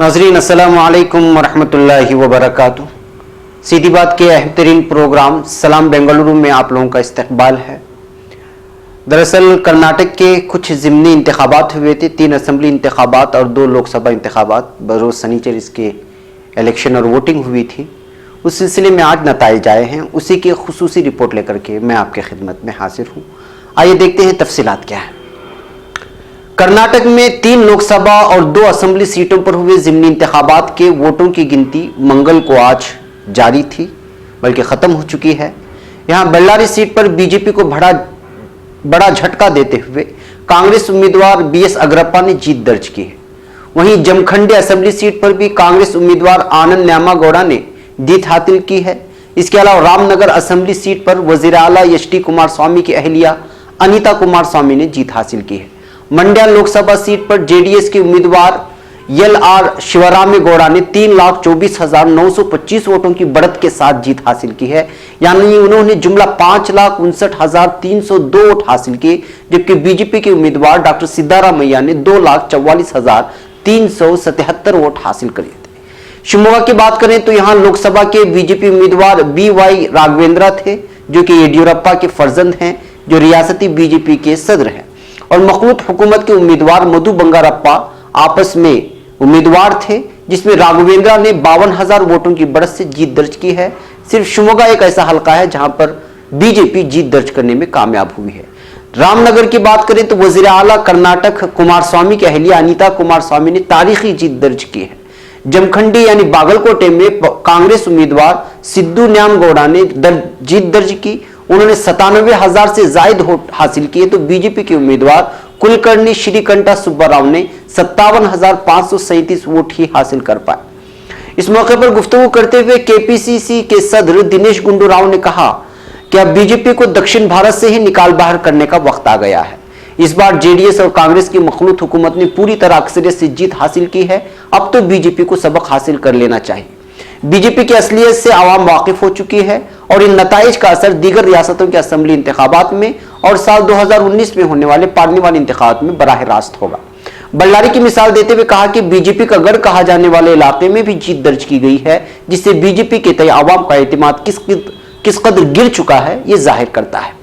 नाज़रीन अस्सलामु अलैकुम वरहमतुल्लाहि वबरकातुहू। सीधी बात के अहम तरीन प्रोग्राम सलाम बेंगलुरु में आप लोगों का इस्तकबाल है। दरअसल कर्नाटक के कुछ ज़िमनी इंतखाबात हुए थे, 3 असम्बली इंतखाबात और 2 लोकसभा इंतखाबात। बरोज़ सनीचर इसके इलेक्शन और वोटिंग हुई थी। उस सिलसिले में आज नताइज आए हैं, उसी की खुसूसी रिपोर्ट लेकर के मैं आपके खिदमत में हाजिर हूँ। आइए देखते हैं तफसीलात क्या है। कर्नाटक में 3 लोकसभा और 2 असम्बली सीटों पर हुए ज़िमनी इंतखाबात के वोटों की गिनती मंगल को आज जारी थी, बल्कि ख़त्म हो चुकी है। यहाँ बल्लारी सीट पर बीजेपी को बड़ा झटका देते हुए कांग्रेस उम्मीदवार BS अग्रप्पा ने जीत दर्ज की है। वहीं जमखंडी असम्बली सीट पर भी कांग्रेस उम्मीदवार आनंद न्यामागौड़ा ने जीत हासिल की है। इसके अलावा रामनगर असम्बली सीट पर वज़ीर आला HD कुमार स्वामी की अहलिया अनीता कुमार स्वामी ने जीत हासिल की है। मंड्या लोकसभा सीट पर JDS के उम्मीदवार LR शिवरामेगौड़ा ने 3,24,925 वोटों की बढ़त के साथ जीत हासिल की है, यानी उन्होंने जुमला 5,59,302 वोट हासिल किए, जबकि बीजेपी के उम्मीदवार डॉक्टर सिद्धारामैया ने 2,44,377 वोट हासिल किए थे। शिवमोगा की बात करें तो यहां लोकसभा के बीजेपी उम्मीदवार BY राघवेंद्र थे, जो कि येडियुरप्पा के फर्जंद हैं, जो रियासती बीजेपी के सदर हैं, और मखलूत हुकूमत के उम्मीदवार मधु बंगारप्पा आपस में उम्मीदवार थे, जिसमें राघवेंद्र ने 52,000 वोटों की बढ़त से जीत दर्ज की है। सिर्फ शिवमोगा एक ऐसा हलका है जहां पर बीजेपी जीत दर्ज करने में कामयाब हुई है। रामनगर की बात करें तो वजीर आला कर्नाटक कुमार स्वामी की अहलिया अनीता कुमार स्वामी ने तारीखी जीत दर्ज की है। जमखंडी यानी बागलकोटे में कांग्रेस उम्मीदवार सिद्धू न्यामगौड़ा ने जीत दर्ज की। उन्होंने 97,000 से जायद वोट हासिल किए, तो बीजेपी के उम्मीदवार कुलकर्णी श्रीकंठा सुब्बाराव ने 57,537 वोट ही हासिल कर पाए। इस मौके पर गुफ्तगू करते हुए KPCC के सदर दिनेश गुंडू राव ने कहा कि अब बीजेपी को दक्षिण भारत से ही निकाल बाहर करने का वक्त आ गया है। इस बार JDS और कांग्रेस की मखलूत हुकूमत ने पूरी तरह अक्सरियत से जीत हासिल की है। अब तो बीजेपी को सबक हासिल कर लेना चाहिए। बीजेपी की असलियत से आवाम वाकिफ हो चुकी है और इन नताइज का असर दीगर रियासतों के असम्बली इंतखाबात में और साल 2019 में होने वाले पार्लियामानी इंतखाबात में बराह रास्त होगा। बल्लारी की मिसाल देते हुए कहा कि बीजेपी का गढ़ कहा जाने वाले इलाके में भी जीत दर्ज की गई है, जिससे बीजेपी के तय आवाम का एतमाद किस कदर गिर चुका है, यह जाहिर करता है।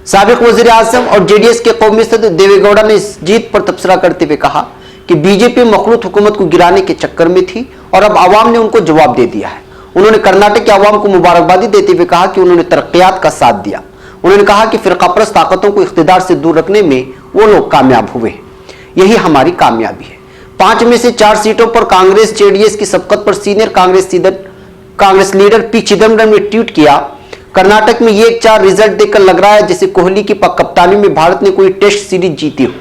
साबिक वजीर आजम और JDS के कौमी सदर देवेगौड़ा ने इस जीत पर तबसरा करते हुए कहा कि बीजेपी मखलूत हुकूमत को गिराने के चक्कर में थी और अब आवाम ने उनको जवाब दे दिया है। उन्होंने कर्नाटक के आवाम को मुबारकबादी देते हुए कहा कि उन्होंने तरक्कियात का साथ दिया। उन्होंने कहा कि फिरकापरस्त ताकतों को इख्तिदार से दूर रखने में वो लोग कामयाब हुए, यही हमारी कामयाबी है। 5 में से 4 सीटों पर कांग्रेस JDS की सबकत पर senior Congress leader P Chidambaram ने ट्वीट किया, कर्नाटक में ये 4 रिजल्ट देखकर लग रहा है जैसे कोहली की कप्तानी में भारत ने कोई टेस्ट सीरीज जीती हो।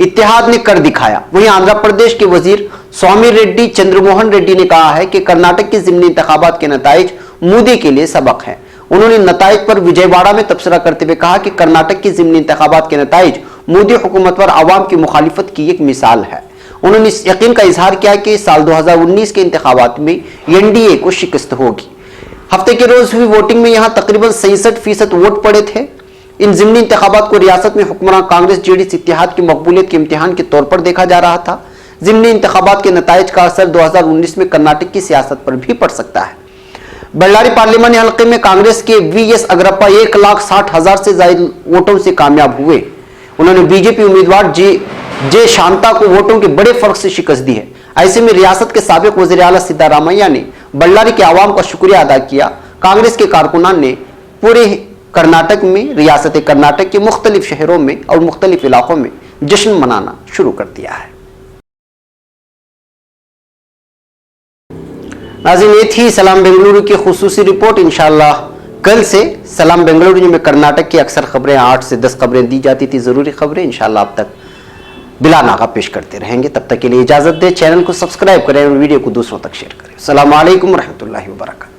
इत्तेहाद ने कर दिखाया। वहीं आंध्र प्रदेश के वजीर स्वामी रेड्डी चंद्रमोहन रेड्डी ने कहा है कि कर्नाटक के ज़िमनी इंतखाबात के नताइज मोदी के लिए सबक है। उन्होंने नताइज पर विजयवाड़ा में तबसरा करते हुए कहा कि कर्नाटक के ज़िमनी इंतखाबात के नताइज मोदी हुकूमत पर आवाम की मुखालिफत की एक मिसाल है। उन्होंने इस यकीन का इजहार किया कि साल 2019 के इंतखाबात में NDA को शिकस्त होगी। हफ्ते के रोज हुई वोटिंग में यहाँ तकरीबन 66% वोट पड़े थे। इन ज़िमनी इंतखाबात को रियासत में हुक्मरान कांग्रेस JDS इत्तेहाद की मकबूलियत के इम्तिहान के तौर पर देखा जा रहा था। ज़िमनी इंतखाबात के नताइज का असर 2019 में कर्नाटक की सियासत पर भी पड़ सकता है। बल्लारी पार्लियामानी हल्के में कांग्रेस के VS अग्रप्पा 1,60,000 से ज्यादा वोटों से कामयाब हुए। उन्होंने बीजेपी उम्मीदवार जे शांता को वोटों के बड़े फर्क से शिकस्त दी है। ऐसे में रियासत के साबिक वज़ीर आला सिद्धारामैया ने बल्लारी के आवाम का शुक्रिया अदा किया। कांग्रेस के कारकुनान ने पूरे कर्नाटक में, रियासत कर्नाटक के मुख्तलिफ शहरों में और मुख्तलिफ इलाकों में जश्न मनाना शुरू कर दिया है। नाज़रीन, ये थी सलाम बेंगलुरु की खुसूसी रिपोर्ट। इंशाअल्लाह कल से सलाम बेंगलुरु में कर्नाटक की अक्सर खबरें 8 से 10 खबरें दी जाती थी, ज़रूरी खबरें, इंशाअल्लाह अब तक बिला नागा पेश करते रहेंगे। तब तक के लिए इजाज़त दें। चैनल को सब्सक्राइब करें और वीडियो को दूसरों तक शेयर करें। अस्सलामु अलैकुम रहमतुल्लाहि व बरकातहू।